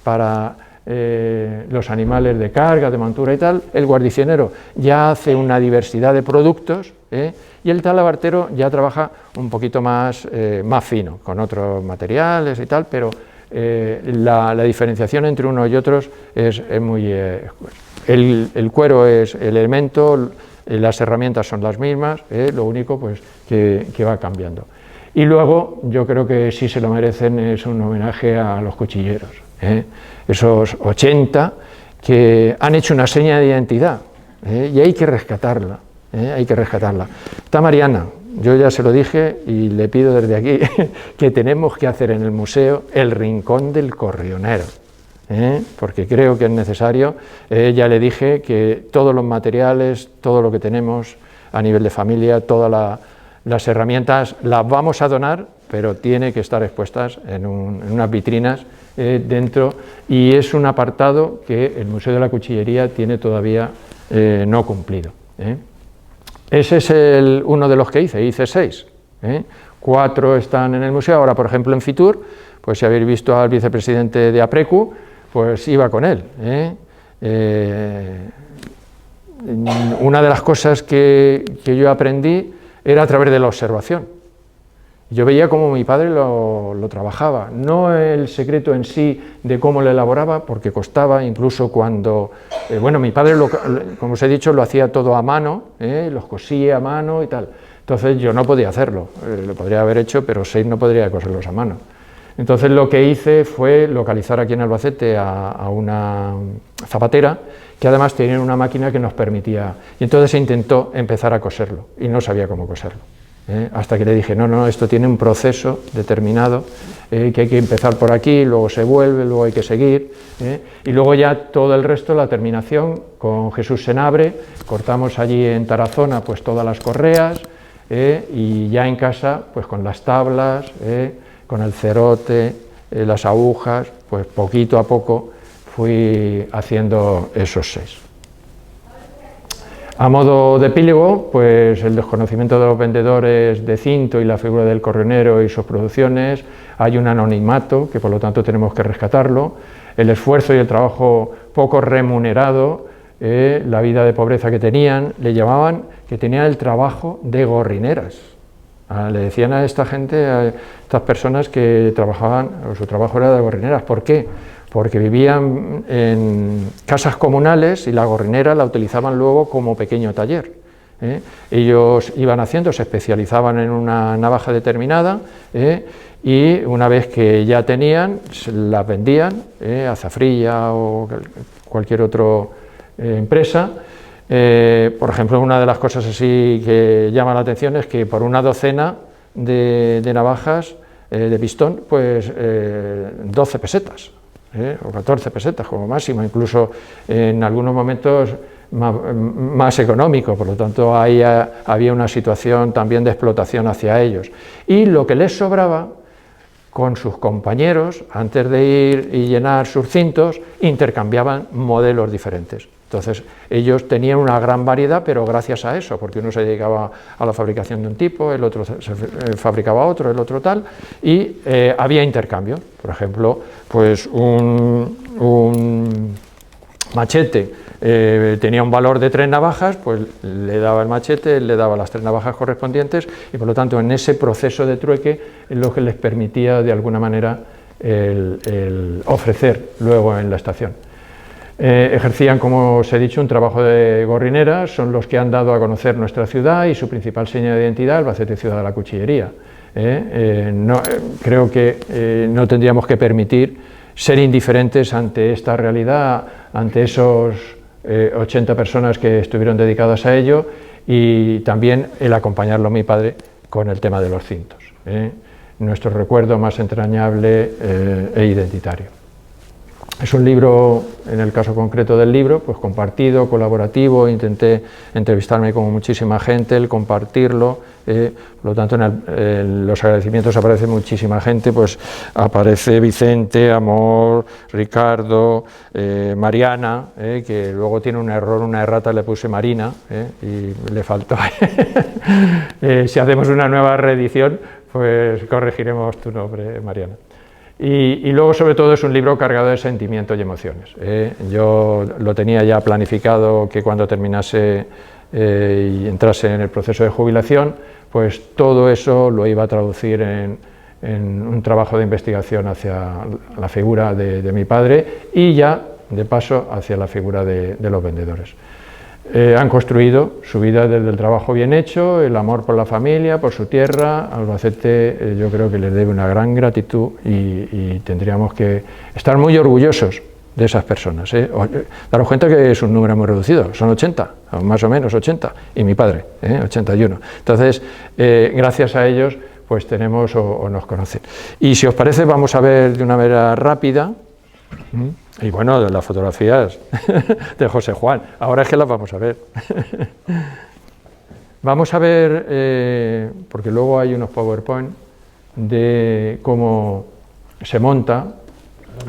para los animales de carga, de montura y tal. El guarnicionero ya hace una diversidad de productos y el talabartero ya trabaja un poquito más fino, con otros materiales y tal, pero la diferenciación entre unos y otros es muy... el cuero es el elemento, las herramientas son las mismas, lo único pues que va cambiando. Y luego yo creo que sí se lo merecen, es un homenaje a los cuchilleros. Esos 80 que han hecho una seña de identidad y hay que rescatarla, hay que rescatarla. Está Mariana, yo ya se lo dije y le pido desde aquí que tenemos que hacer en el museo el rincón del corrionero, porque creo que es necesario. Ya le dije que todos los materiales, todo lo que tenemos a nivel de familia, todas las herramientas las vamos a donar, pero tiene que estar expuestas en unas vitrinas dentro, y es un apartado que el Museo de la Cuchillería tiene todavía no cumplido. Ese es uno de los que hice 6. 4 están en el museo. Ahora, por ejemplo, en Fitur, pues si habéis visto al vicepresidente de APRECU, pues iba con él. Una de las cosas que yo aprendí era a través de la observación. Yo veía cómo mi padre lo trabajaba, no el secreto en sí de cómo lo elaboraba, porque costaba, incluso cuando, bueno, mi padre, como os he dicho, lo hacía todo a mano, los cosía a mano y tal. Entonces yo no podía hacerlo, lo podría haber hecho, pero 6 no podría coserlos a mano. Entonces lo que hice fue localizar aquí en Albacete a una zapatera, que además tenía una máquina que nos permitía, y entonces se intentó empezar a coserlo, y no sabía cómo coserlo. Hasta que le dije, no, esto tiene un proceso determinado, que hay que empezar por aquí, luego se vuelve, luego hay que seguir, y luego ya todo el resto, la terminación, con Jesús Senabre, cortamos allí en Tarazona pues todas las correas, y ya en casa pues con las tablas, con el cerote, las agujas, pues poquito a poco fui haciendo esos 6. A modo de epílogo, pues el desconocimiento de los vendedores de cinto y la figura del corrionero y sus producciones, hay un anonimato que por lo tanto tenemos que rescatarlo, el esfuerzo y el trabajo poco remunerado, la vida de pobreza que tenían, le llamaban que tenían el trabajo de gorrineras. Le decían a esta gente, a estas personas que trabajaban, su trabajo era de gorrineras. ¿Por qué? Porque vivían en casas comunales y la gorrinera la utilizaban luego como pequeño taller. Ellos iban haciendo, se especializaban en una navaja determinada, y una vez que ya tenían, las vendían a Zafrilla o cualquier otra empresa. Por ejemplo, una de las cosas así que llama la atención es que por una docena de navajas de pistón, pues 12 pesetas. O 14 pesetas como máximo, incluso en algunos momentos más económico, por lo tanto ahí había una situación también de explotación hacia ellos. Y lo que les sobraba, con sus compañeros, antes de ir y llenar sus cintos, intercambiaban modelos diferentes. Entonces ellos tenían una gran variedad, pero gracias a eso, porque uno se dedicaba a la fabricación de un tipo, el otro se fabricaba otro, el otro tal, y había intercambio. Por ejemplo, pues un machete tenía un valor de 3 navajas, pues le daba el machete, le daba las 3 navajas correspondientes, y por lo tanto en ese proceso de trueque es lo que les permitía de alguna manera el ofrecer luego en la estación. Ejercían, como os he dicho, un trabajo de gorrineras, son los que han dado a conocer nuestra ciudad y su principal seña de identidad, Albacete, ciudad de la cuchillería. Creo que no tendríamos que permitir ser indiferentes ante esta realidad, ante esos 80 personas que estuvieron dedicadas a ello, y también el acompañarlo a mi padre con el tema de los cintos, nuestro recuerdo más entrañable e identitario. Es un libro, en el caso concreto del libro, pues compartido, colaborativo, intenté entrevistarme con muchísima gente, el compartirlo, por lo tanto en los agradecimientos aparece muchísima gente, pues aparece Vicente, Amor, Ricardo, Mariana, que luego tiene un error, una errata, le puse Marina, y le faltó. Si hacemos una nueva reedición, pues corregiremos tu nombre, Mariana. Y luego, sobre todo, es un libro cargado de sentimientos y emociones. Yo lo tenía ya planificado que cuando terminase y entrase en el proceso de jubilación, pues todo eso lo iba a traducir en un trabajo de investigación hacia la figura de mi padre y ya, de paso, hacia la figura de los vendedores. Han construido su vida desde el trabajo bien hecho, el amor por la familia, por su tierra. Albacete yo creo que les debe una gran gratitud y tendríamos que estar muy orgullosos de esas personas. Daros cuenta que es un número muy reducido, son 80, o más o menos 80, y mi padre, 81. Entonces, gracias a ellos, pues tenemos o nos conocen. Y si os parece, vamos a ver de una manera rápida. Y bueno, las fotografías de José Juan, ahora es que las vamos a ver. Vamos a ver, porque luego hay unos PowerPoint de cómo se monta,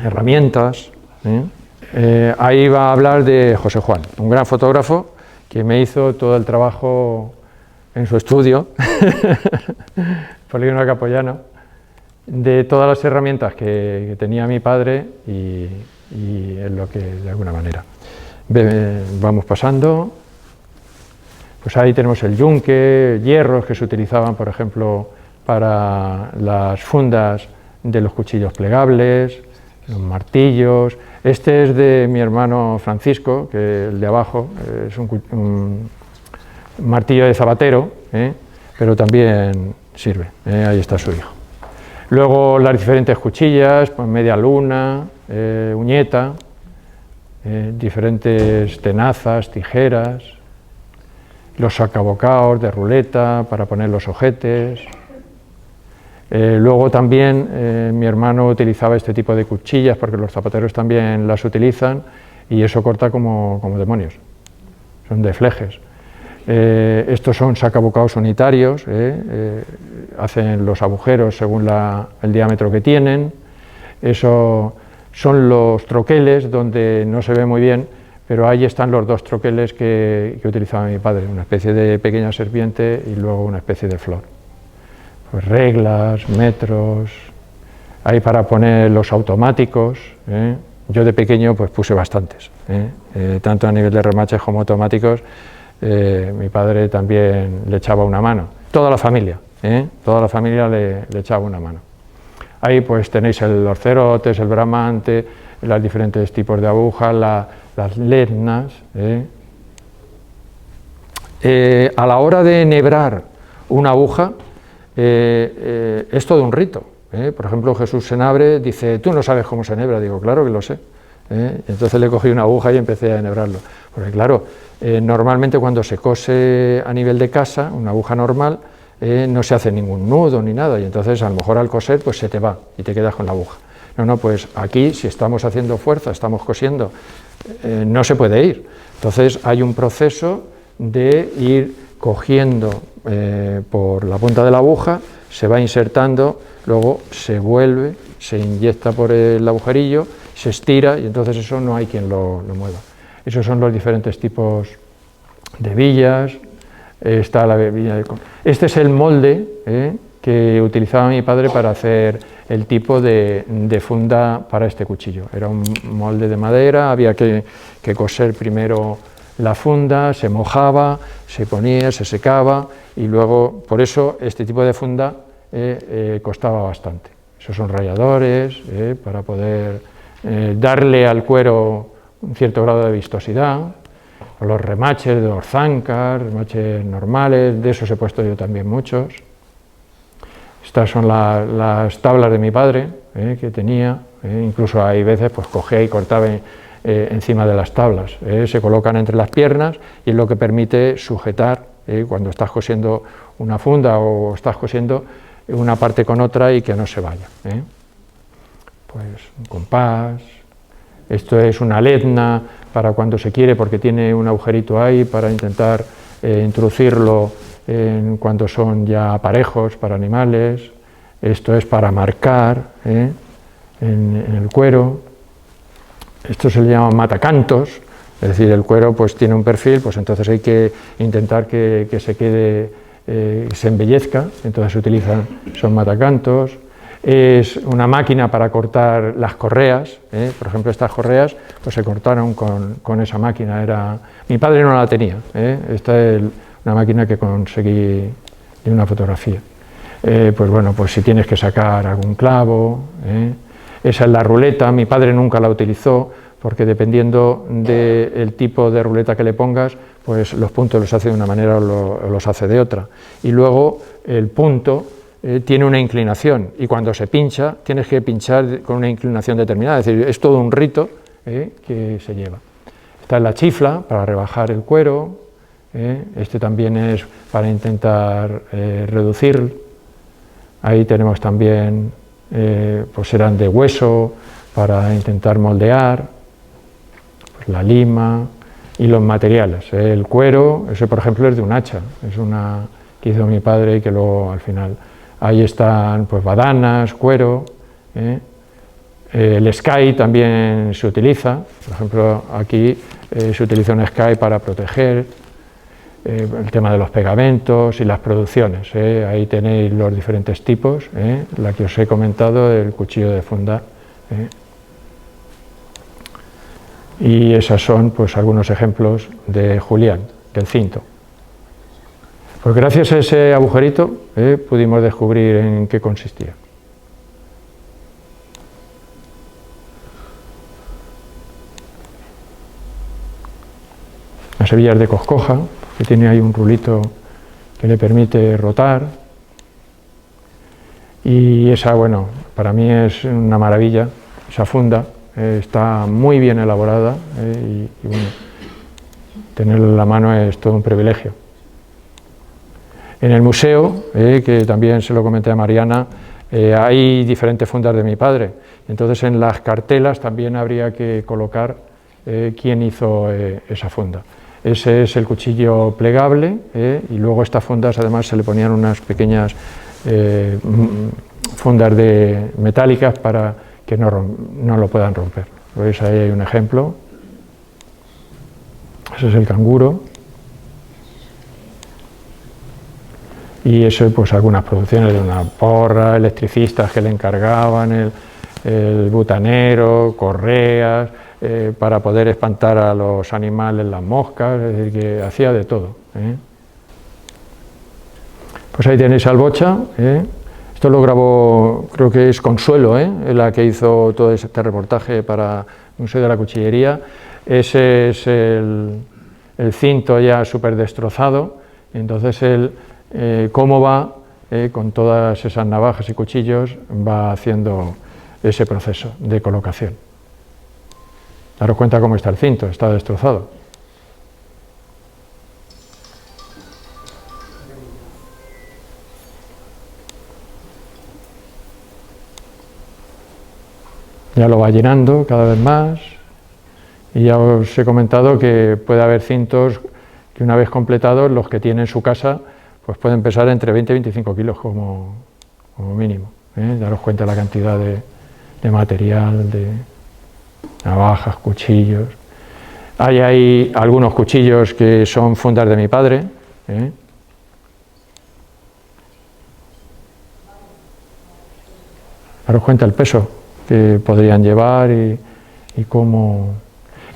herramientas. Ahí va a hablar de José Juan, un gran fotógrafo que me hizo todo el trabajo en su estudio, Polígono Capollano, de todas las herramientas que tenía mi padre y en lo que, de alguna manera, vamos pasando. Pues ahí tenemos el yunque, hierros que se utilizaban, por ejemplo, para las fundas de los cuchillos plegables, los martillos. Este es de mi hermano Francisco, que el de abajo es un martillo de zabatero, pero también sirve, ahí está su hijo. Luego las diferentes cuchillas, pues media luna, uñeta, diferentes tenazas, tijeras, los sacabocaos de ruleta para poner los ojetes. Luego también mi hermano utilizaba este tipo de cuchillas porque los zapateros también las utilizan y eso corta como demonios, son de flejes. Estos son sacabocaos unitarios, hacen los agujeros según el diámetro que tienen. Eso son los troqueles, donde no se ve muy bien, pero ahí están los dos troqueles que utilizaba mi padre, una especie de pequeña serpiente y luego una especie de flor. Pues reglas, metros, ahí para poner los automáticos. Yo de pequeño pues puse bastantes, tanto a nivel de remaches como automáticos. Mi padre también le echaba una mano, toda la familia le echaba una mano. Ahí pues tenéis los cerotes, el bramante, los diferentes tipos de agujas, las leznas. A la hora de enhebrar una aguja es todo un rito. Por ejemplo, Jesús Senabre dice, ¿tú no sabes cómo se enhebra? Digo, claro que lo sé. Entonces le cogí una aguja y empecé a enhebrarlo. Porque claro, normalmente cuando se cose a nivel de casa, una aguja normal, no se hace ningún nudo ni nada, y entonces a lo mejor al coser pues se te va y te quedas con la aguja. No, pues aquí si estamos haciendo fuerza, estamos cosiendo, no se puede ir. Entonces hay un proceso de ir cogiendo por la punta de la aguja, se va insertando, luego se vuelve, se inyecta por el agujerillo, se estira y entonces eso no hay quien lo mueva. Esos son los diferentes tipos de billas. Está la villa Este es el molde que utilizaba mi padre para hacer el tipo de funda para este cuchillo. Era un molde de madera, había que coser primero la funda, se mojaba, se ponía, se secaba y luego, por eso este tipo de funda costaba bastante. Esos son ralladores para poder darle al cuero un cierto grado de vistosidad, los remaches de los zancas, remaches normales, de esos he puesto yo también muchos. Estas son las tablas de mi padre, que tenía, incluso hay veces pues cogía y cortaba encima de las tablas, se colocan entre las piernas y es lo que permite sujetar cuando estás cosiendo una funda o estás cosiendo una parte con otra y que no se vaya. Pues un compás, esto es una ledna para cuando se quiere, porque tiene un agujerito ahí para intentar introducirlo cuando son ya aparejos para animales. Esto es para marcar en el cuero. Esto se le llama matacantos, es decir, el cuero pues tiene un perfil, pues entonces hay que intentar que se quede, se embellezca, entonces se utilizan, son matacantos. Es una máquina para cortar las correas, por ejemplo estas correas pues se cortaron con esa máquina, mi padre no la tenía, esta es una máquina que conseguí de una fotografía. Pues bueno, pues si tienes que sacar algún clavo, esa es la ruleta, mi padre nunca la utilizó porque dependiendo del tipo de ruleta que le pongas, pues los puntos los hace de una manera o los hace de otra. Y luego el punto tiene una inclinación y cuando se pincha tienes que pinchar con una inclinación determinada, es decir, es todo un rito que se lleva. Esta es la chifla para rebajar el cuero, este también es para intentar reducir. Ahí tenemos también, pues serán de hueso para intentar moldear, pues la lima y los materiales. El cuero, ese por ejemplo es de un hacha, es una que hizo mi padre y que luego al final. Ahí están pues badanas, cuero, el sky también se utiliza, por ejemplo aquí se utiliza un sky para proteger el tema de los pegamentos y las producciones, ahí tenéis los diferentes tipos, la que os he comentado, el cuchillo de funda, y esos son pues algunos ejemplos de Julián, del cinto. Pues gracias a ese agujerito pudimos descubrir en qué consistía. Las hebillas de coscoja, que tiene ahí un rulito que le permite rotar. Y esa, bueno, para mí es una maravilla, esa funda, está muy bien elaborada y bueno, tenerla en la mano es todo un privilegio. En el museo, que también se lo comenté a Mariana, hay diferentes fundas de mi padre, entonces en las cartelas también habría que colocar quién hizo esa funda. Ese es el cuchillo plegable y luego estas fundas además se le ponían unas pequeñas fundas metálicas para que no lo puedan romper. ¿Veis? Ahí hay un ejemplo. Ese es el canguro. Y eso, pues algunas producciones de una porra, electricistas que le encargaban, el butanero, correas, para poder espantar a los animales, las moscas, es decir, que hacía de todo. Pues ahí tenéis al Bocha, esto lo grabó, creo que es Consuelo, la que hizo todo este reportaje para el Museo de la Cuchillería. Ese es el cinto ya súper destrozado, entonces él, cómo va, con todas esas navajas y cuchillos, va haciendo ese proceso de colocación. Daros cuenta cómo está el cinto, está destrozado. Ya lo va llenando cada vez más y ya os he comentado que puede haber cintos que una vez completados, los que tiene en su casa, pues pueden pesar entre 20 y 25 kilos como mínimo. Daros cuenta de la cantidad de material, de navajas, cuchillos. Hay algunos cuchillos que son fundas de mi padre. Daros cuenta el peso que podrían llevar y cómo.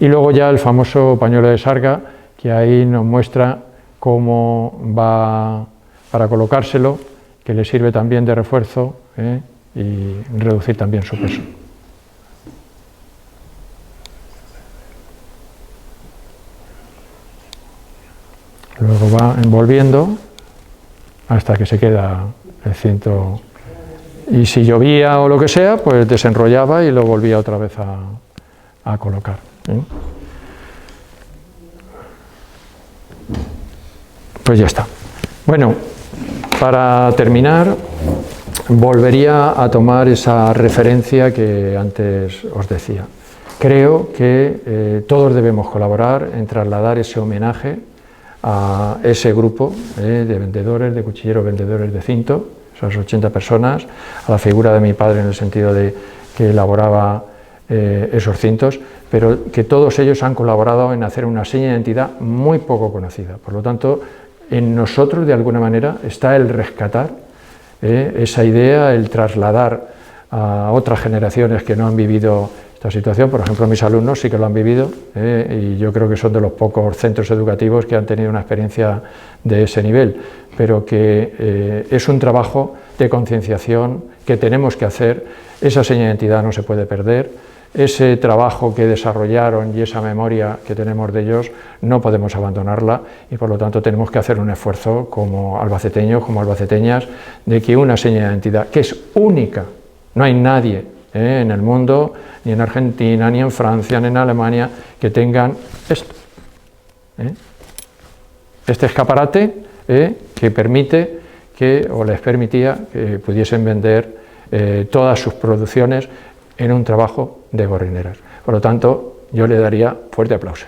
Y luego ya el famoso pañuelo de sarga, que ahí nos muestra cómo va para colocárselo, que le sirve también de refuerzo y reducir también su peso. luego va envolviendo hasta que se queda el cinto, y si llovía o lo que sea, pues desenrollaba y lo volvía otra vez a colocar, ¿eh? Pues ya está. Bueno, para terminar, volvería a tomar esa referencia que antes os decía. Creo que todos debemos colaborar en trasladar ese homenaje a ese grupo de vendedores, de cuchilleros vendedores de cinto, esas 80 personas, a la figura de mi padre en el sentido de que elaboraba esos cintos, pero que todos ellos han colaborado en hacer una seña de identidad muy poco conocida. Por lo tanto, en nosotros de alguna manera está el rescatar esa idea, el trasladar a otras generaciones que no han vivido esta situación. Por ejemplo, mis alumnos sí que lo han vivido, y yo creo que son de los pocos centros educativos que han tenido una experiencia de ese nivel, pero que es un trabajo de concienciación que tenemos que hacer. Esa seña de identidad no se puede perder. Ese trabajo que desarrollaron y esa memoria que tenemos de ellos no podemos abandonarla, y por lo tanto tenemos que hacer un esfuerzo como albaceteños, como albaceteñas, de que una seña de identidad que es única, no hay nadie en el mundo, ni en Argentina, ni en Francia, ni en Alemania, que tengan esto, este escaparate que permite o les permitía que pudiesen vender todas sus producciones en un trabajo de gorrineras. Por lo tanto, yo le daría fuerte aplauso.